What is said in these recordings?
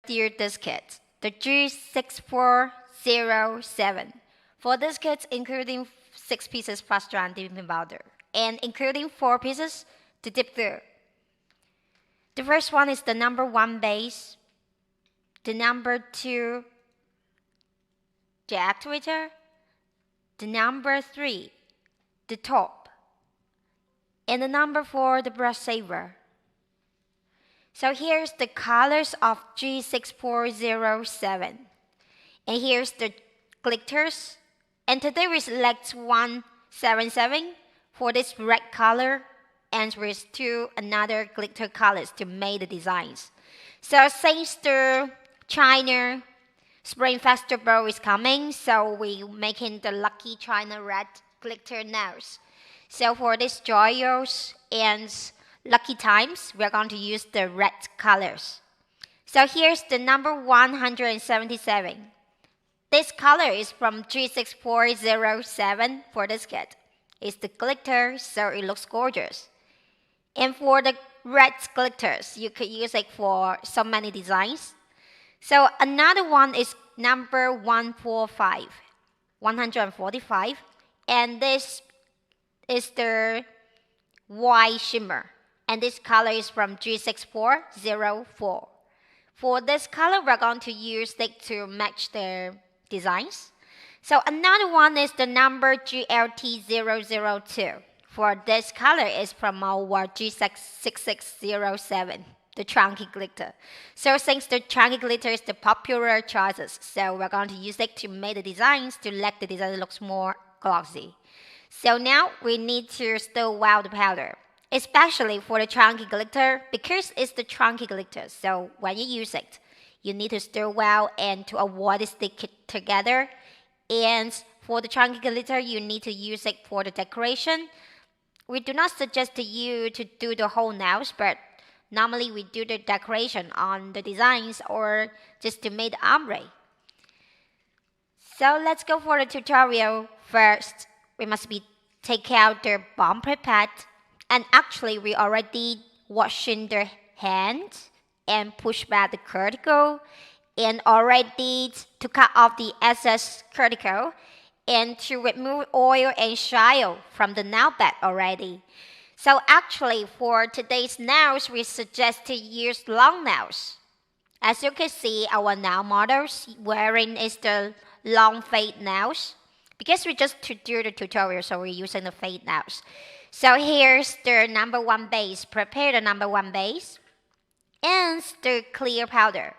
review this kit, the G6407. For this kit, including 6 pieces plus strand dipping powder, and including 4 pieces to dip through. The first one is the number 1 base, the number 2 the activator, the number 3 the top, and the number 4 the brush saver. So here's the colors of G6407, and here's the glitters. And today we select 177 for this red color, and with 2 another glitter colors to make the designs. So since the China Spring Festival is coming, so we making the lucky China red glitter nails. So for this joyous and lucky times, we're going to use the red colors. So here's the number 177. This color is from G6407 for this kit. It's the glitter, so it looks gorgeous. And for the red glitters, you could use it for so many designs. So another one is number 145, and this is the white shimmer, and this color is from G6404. For this color, we're going to use it to match the designs. So another one is the number GLT002. For this color is from our G6607, the chunky glitter. So since the chunky glitter is the popular choices, so we're going to use it to make the designs to let the design looks more glossy. So now we need to stir well the powder, especially for the chunky glitter, because it's the chunky glitter. So when you use it, you need to stir well and to avoid it stick together. And for the chunky glitter, you need to use it for the decoration. We do not suggest to you to do the whole nails, but normally we do the decoration on the designs or just to make the ombre. So let's go for the tutorial. First, we must take out the bumper pad, and actually we already washing the hand and push back the cuticle, and already to cut off the excess cuticle and to remove oil and shine from the nail bed already. So actually for today's nails, we suggest to use long nails. As you can see, our nail models wearing is the long fade nails, because we just to do the tutorial, so we're using the fade nails. So here's the number 1 base. Prepare the number 1 base and the clear powder.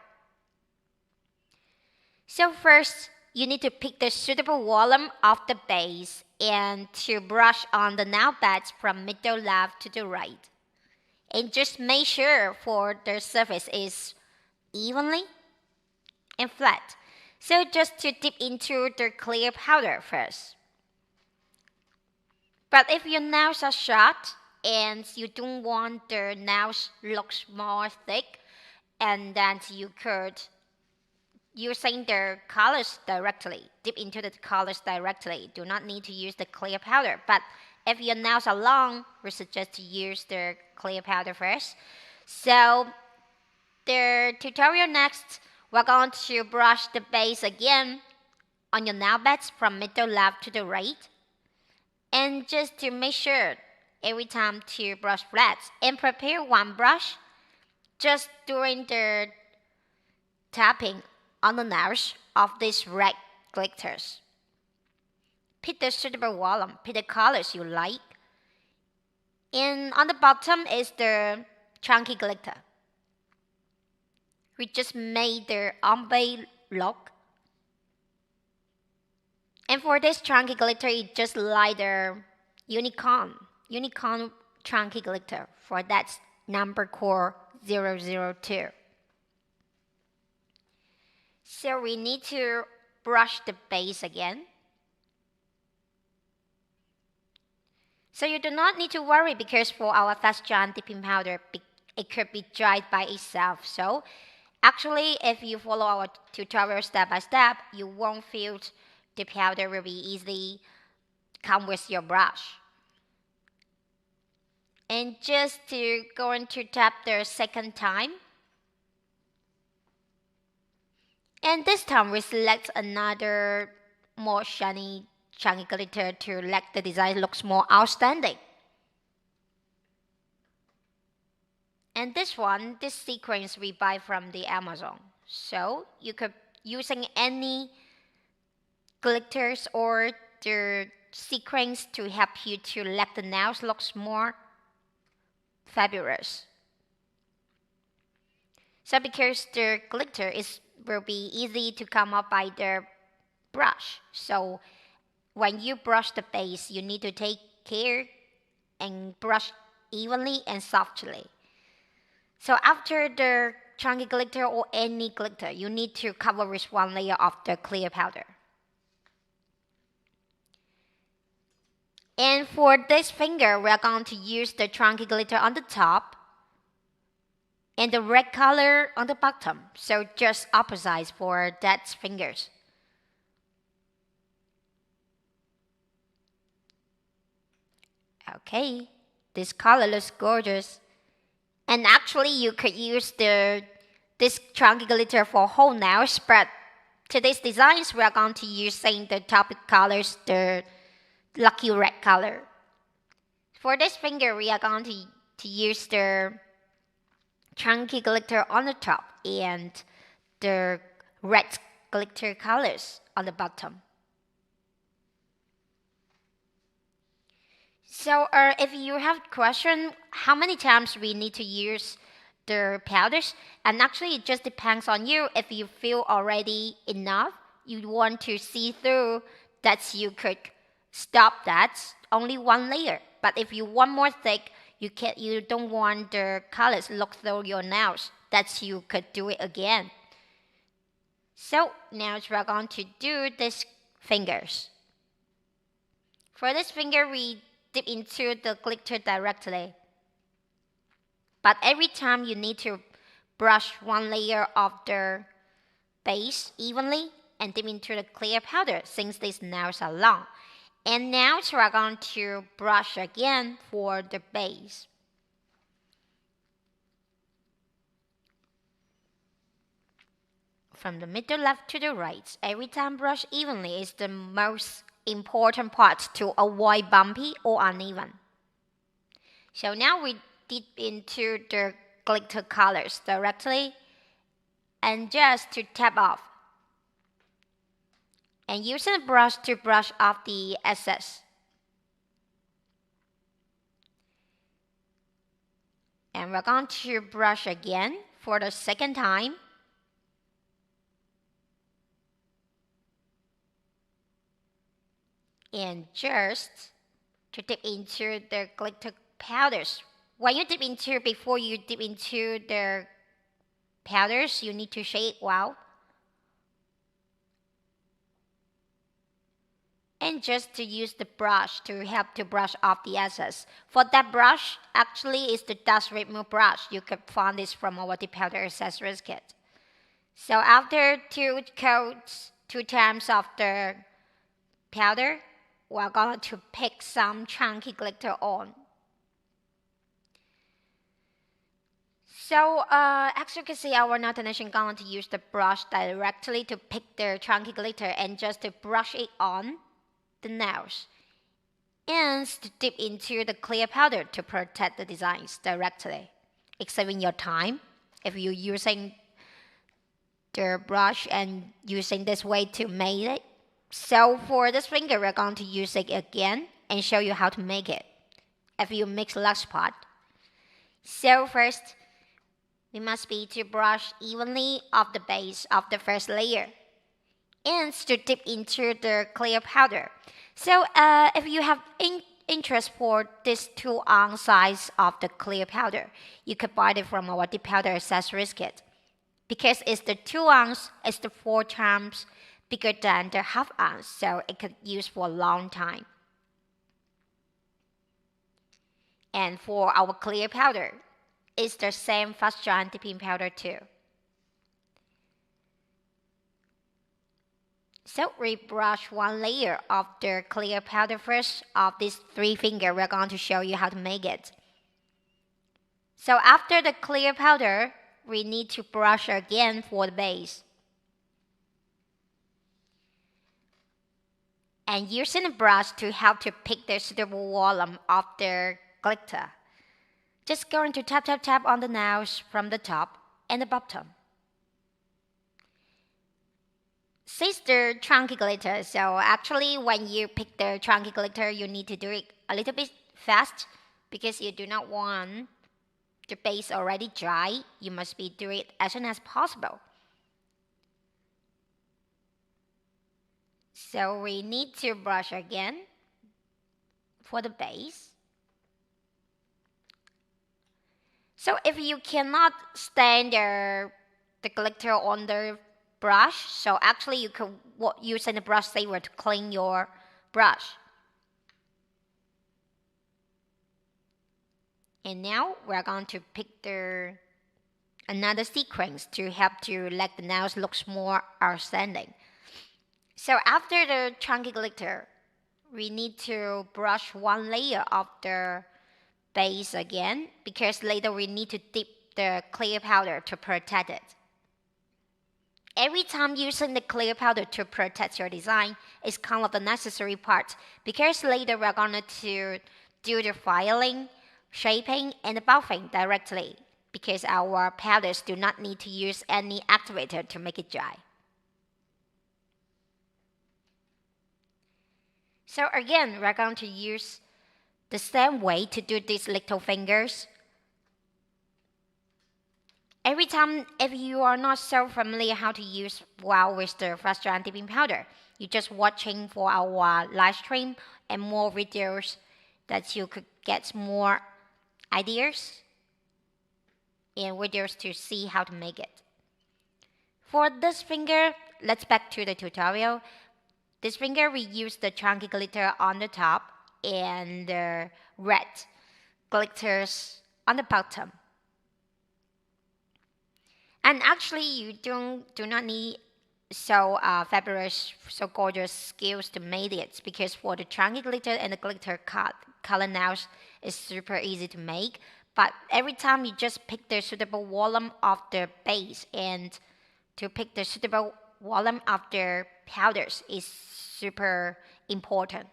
So first, you need to pick the suitable volume of the base and to brush on the nail beds from middle left to the right. And just make sure for the surface is evenly and flat. So just to dip into the clear powder first. But if your nails are short and you don't want the nails looks more thick, and then you could using the colors directly, dip into the colors directly. Do not need to use the clear powder. But if your nails are long, we suggest to use the clear powder first. So the tutorial next, we're going to brush the base again on your nail beds from middle left to the right. And just to make sure every time to brush flat, and prepare 1 brush just during the tapping on the nails of these red glitters. Pick the suitable volume, pick the colors you like. And on the bottom is the chunky glitter. We just made the ombre look. And for this chunky glitter, it just like the unicorn chunky glitter. For that number core 002. So we need to brush the base again. So you do not need to worry, because for our fast strand dipping powder, it could be dried by itself. So actually, if you follow our tutorial step by step, you won't feel the powder will be easily come with your brush. And just to going to tap the second time. And this time we select another more shiny chunky glitter to let the design looks more outstanding. And this sequence we buy from the Amazon. So you could using any glitters or the sequence to help you to let the nails looks more fabulous. So because the glitter will be easy to come up by the brush. So when you brush the base, you need to take care and brush evenly and softly. So after the chunky glitter or any glitter, you need to cover with one layer of the clear powder. And for this finger, we are going to use the chunky glitter on the top and the red color on the bottom. So just opposites for that fingers. Okay, this color looks gorgeous. And actually you could use this chunky glitter for whole nails, but today's designs we are going to use the topic colors, the lucky red color. For this finger we are going to use the chunky glitter on the top and the red glitter colors on the bottom. So if you have a question, how many times we need to use the powders? And actually it just depends on you. If you feel already enough, you want to see through, that you could stop that, only one layer. But if you want more thick, you don't want the colors look through your nails, that you could do it again. So now we're going to do these fingers. For this finger we dip into the glitter directly. But every time you need to brush one layer of the base evenly and dip into the clear powder since these nails are long. And now we're going to brush again for the base. From the middle left to the right, every time brush evenly is the most important part to avoid bumpy or uneven. So now we dip into the glitter colors directly and just to tap off. And using a brush to brush off the excess. And we're going to brush again for the second time. And just to dip into the glitter powders. When you dip into, before you dip into the powders, you need to shake it well. And just to use the brush to help to brush off the excess. For that brush, actually is the dust remove brush. You could find this from our dip powder accessories kit. So after 2 coats, 2 times of the powder, we're going to pick some chunky glitter on. So as you can see, our nail technician going to use the brush directly to pick the chunky glitter and just to brush it on the nails. And to dip into the clear powder to protect the designs directly, saving your time if you're using the brush and using this way to make it. So for this finger, we're going to use it again and show you how to make it if you mix large pot. So first, we must be to brush evenly off the base of the first layer and to dip into the clear powder. So if you have interest for this 2 ounce size of the clear powder, you could buy it from our dip powder accessories kit. Because it's the 2 ounce, it's the 4 times bigger than the half ounce, so it could use for a long time. And for our clear powder, it's the same fast drying dipping powder too. So we brush one layer of the clear powder first of these 3 fingers. We're going to show you how to make it. So after the clear powder, we need to brush again for the base. and using a brush to help to pick the suitable volume of the glitter. Just going to tap tap tap on the nails from the top and the bottom. Since the chunky glitter, so actually when you pick the chunky glitter, you need to do it a little bit fast because you do not want the base already dry. You must be do it as soon as possible. So we need to brush again for the base. So if you cannot stand the glitter on the brush, so actually you could use a brush saver to clean your brush. And now we're going to pick another sequence to help to let the nails look more outstanding. So after the chunky glitter, we need to brush one layer of the base again because later we need to dip the clear powder to protect it. Every time using the clear powder to protect your design is kind of the necessary part because later we're going to do the filing, shaping, and the buffing directly because our powders do not need to use any activator to make it dry. So again, we're going to use the same way to do these little fingers. Every time, if you are not so familiar how to use well with the fast dry and dipping powder, you're just watching for our live stream and more videos that you could get more ideas and videos to see how to make it. For this finger, let's back to the tutorial. This finger, we use the chunky glitter on the top and the red glitters on the bottom. And actually, you do not need so fabulous, so gorgeous skills to make it because for the chunky glitter and the glitter color nails is super easy to make. But every time you just pick the suitable volume of the base and to pick the suitable volume of the powders is super important.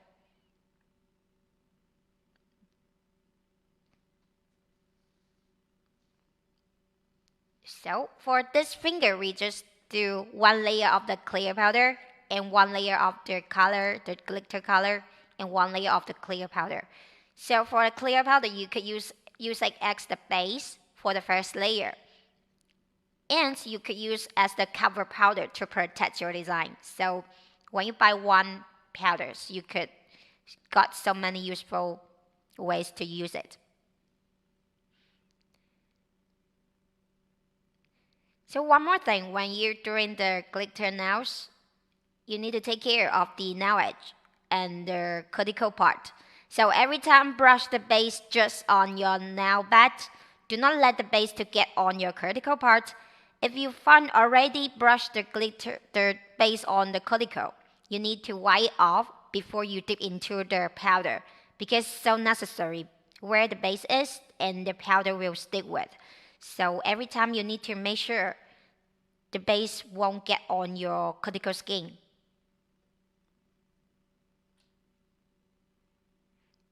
So for this finger, we just do one layer of the clear powder and one layer of the color, the glitter color, and one layer of the clear powder. So for the clear powder, you could use like as the base for the first layer. And you could use as the cover powder to protect your design. So when you buy one powders, you could got so many useful ways to use it. So one more thing, when you're doing the glitter nails, you need to take care of the nail edge and the cuticle part. So every time brush the base just on your nail bed, do not let the base to get on your cuticle part. If you find already brushed the base on the cuticle, you need to wipe off before you dip into the powder because it's so necessary where the base is and the powder will stick with. So every time you need to make sure the base won't get on your cuticle skin.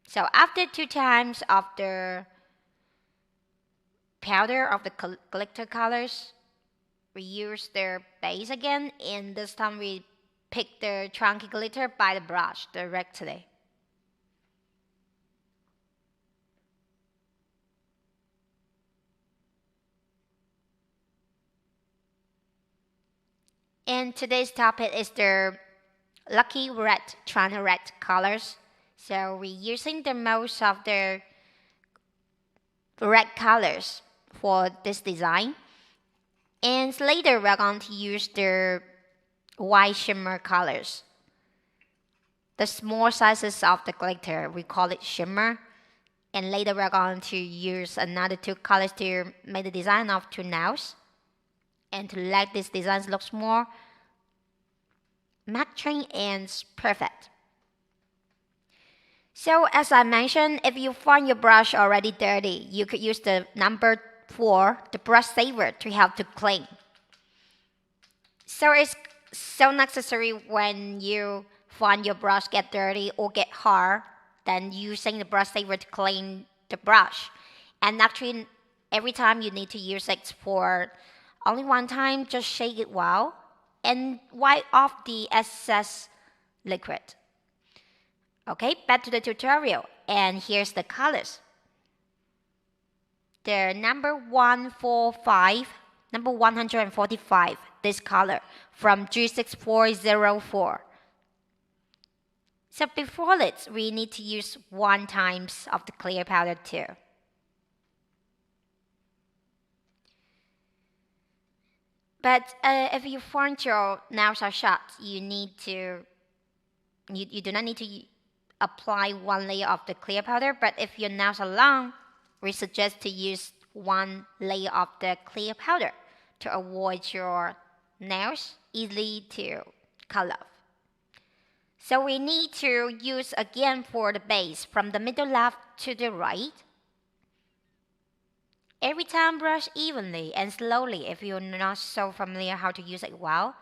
So after 2 times of the powder of the glitter colors, we use the base again, and this time we pick the chunky glitter by the brush directly. And today's topic is the lucky red, China red colors. So we're using the most of the red colors for this design. And later we're going to use the white shimmer colors. The small sizes of the glitter, we call it shimmer. And later we're going to use another 2 colors to make the design of 2 nails. And to let this design look more matching and perfect. So as I mentioned, if you find your brush already dirty, you could use the number 4, the brush saver, to help to clean. So it's so necessary when you find your brush get dirty or get hard, then using the brush saver to clean the brush. And actually, every time you need to use it for only one time, just shake it well and wipe off the excess liquid. Okay, back to the tutorial, and here's the colors. The number 145, this color from G6404. So before this, we need to use 1 times of the clear powder too. But if you find your nails are short, you do not need to apply 1 layer of the clear powder. But if your nails are long, we suggest to use 1 layer of the clear powder to avoid your nails easily to cut off. So we need to use again for the base from the middle left to the right. Every time brush evenly and slowly if you're not so familiar how to use it well.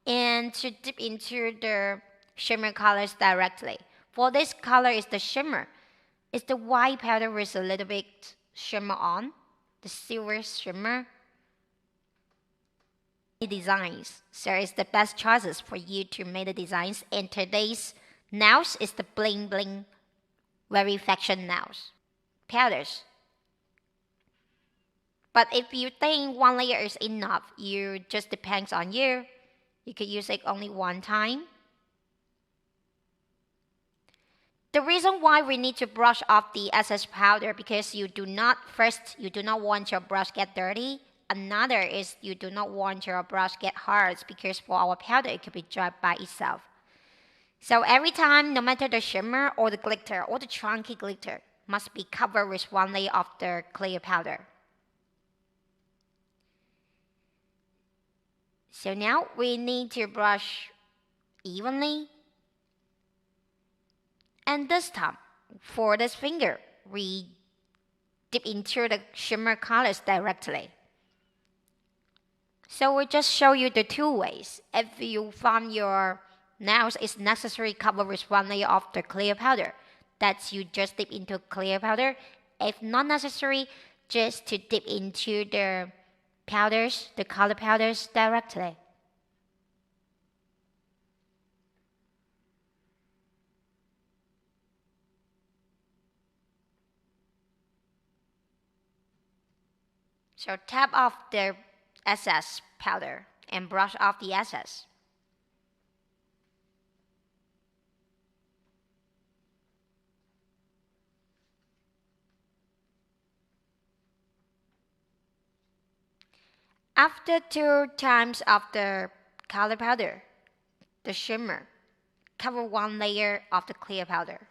And to dip into the shimmer colors directly. For this color is the shimmer. It's the white powder with a little bit shimmer on. The silver shimmer. Designs. So it's the best choices for you to make the designs. And today's nails is the bling bling very fashion nails. Powders. But if you think 1 layer is enough, it just depends on you. You could use it only 1 time. The reason why we need to brush off the excess powder because you do not want your brush get dirty. Another is you do not want your brush get hard because for our powder it could be dry by itself. So every time, no matter the shimmer or the glitter or the chunky glitter, must be covered with 1 layer of the clear powder. So now we need to brush evenly. And this time, for this finger, we dip into the shimmer colors directly. So we'll just show you the 2 ways. If you find your nails is necessary cover with 1 layer of the clear powder, that's you just dip into clear powder. If not necessary, just to dip into the powders, the color powders directly. So tap off the excess powder and brush off the excess. After 2 times of the color powder, the shimmer, cover 1 layer of the clear powder.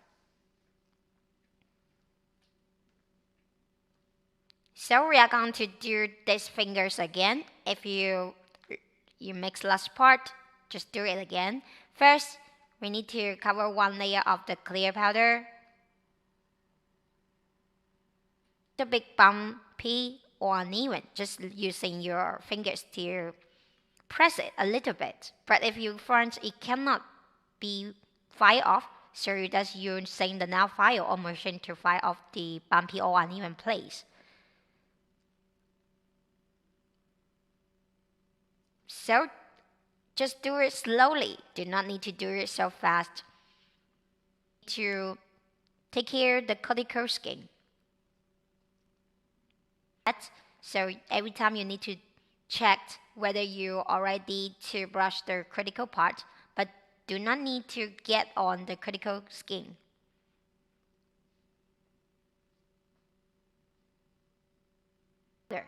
So we are going to do these fingers again. If you mix last part, just do it again. First, we need to cover 1 layer of the clear powder. The big bumpy or uneven, just using your fingers to press it a little bit. But if you find it cannot be file off, so you just using the nail file or machine to file off the bumpy or uneven place. So just do it slowly. Do not need to do it so fast. To take care of the cuticle skin. So every time you need to check whether you already to brush the critical part, but do not need to get on the critical skin. There.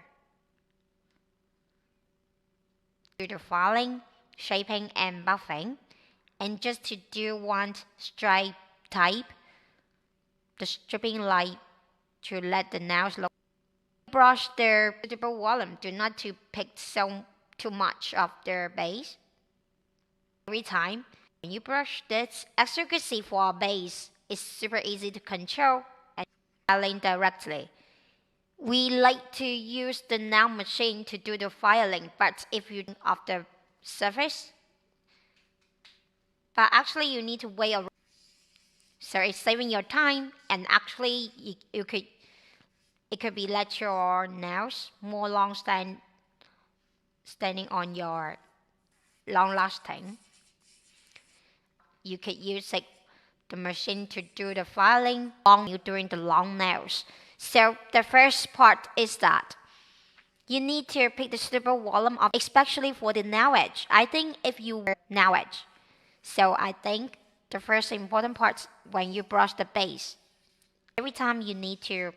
Do the filing, shaping and buffing, and just to do 1 stripe type, the stripping light to let the nails look. Brush their suitable volume. Do not to pick too much of their base. Every time when you brush this, as you can see for our base, it's super easy to control and filing directly. We like to use the nail machine to do the filing, but if you of the surface, But actually, you need to wait. So it's saving your time, and actually, you could it could be let your nails more standing on your long lasting. You could use it, the machine to do the filing long you during the long nails. So the first part is that you need to pick the suitable volume of, especially for the nail edge. I think if you nail edge, so I think the first important part when you brush the base, every time you need to